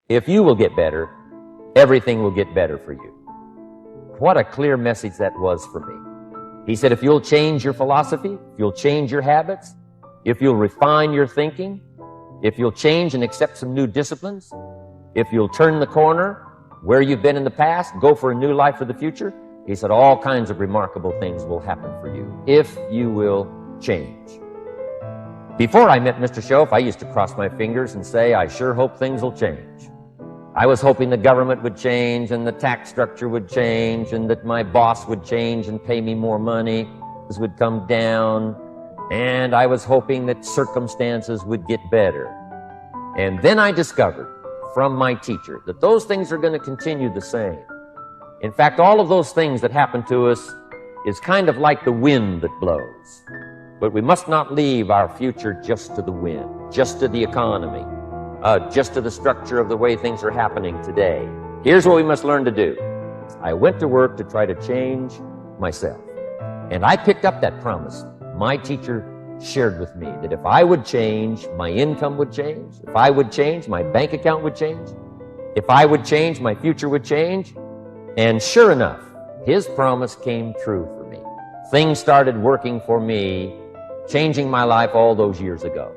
If you will get better, everything will get better for you. What a clear message that was for me. He said, if you'll change your philosophy, if you'll change your habits, if you'll refine your thinking, if you'll change and accept some new disciplines, if you'll turn the corner where you've been in the past, go for a new life for the future, he said all kinds of remarkable things will happen for you if you will change. Before I met Mr. Shoaff, I used to cross my fingers and say, I sure hope things will change. I was hoping the government would change and the tax structure would change and that my boss would change and pay me more money, this would come down, and I was hoping that circumstances would get better. And then I discovered from my teacher that those things are going to continue the same. In fact, all of those things that happen to us is kind of like the wind that blows. But we must not leave our future just to the wind, just to the economy, just to the structure of the way things are happening today. Here's what we must learn to do. I went to work to try to change myself. And I picked up that promise. My teacher shared with me that if I would change, my income would change. If I would change, my bank account would change. If I would change, my future would change. And sure enough, his promise came true for me. Things started working for me, changing my life all those years ago.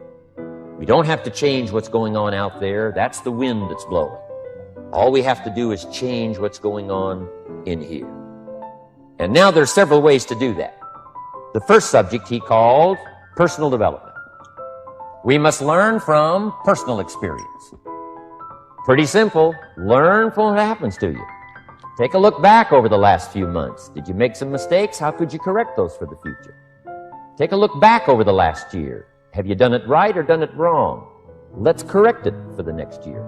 We don't have to change what's going on out there. That's the wind that's blowing. All we have to do is change what's going on in here. And now there's several ways to do that. The first subject he called personal development. We must learn from personal experience. Pretty simple. Learn from what happens to you. Take a look back over the last few months. Did you make some mistakes? How could you correct those for the future? Take a look back over the last year. Have you done it right or done it wrong? Let's correct it for the next year.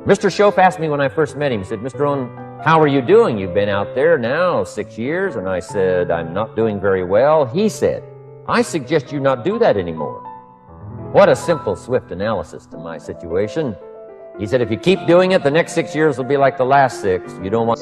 Mr. Shoaff asked me when I first met him, he said, Mr. Owen, how are you doing? You've been out there now 6 years. And I said, I'm not doing very well. He said, I suggest you not do that anymore. What a simple, swift analysis to my situation. He said, if you keep doing it, the next 6 years will be like the last 6. You don't want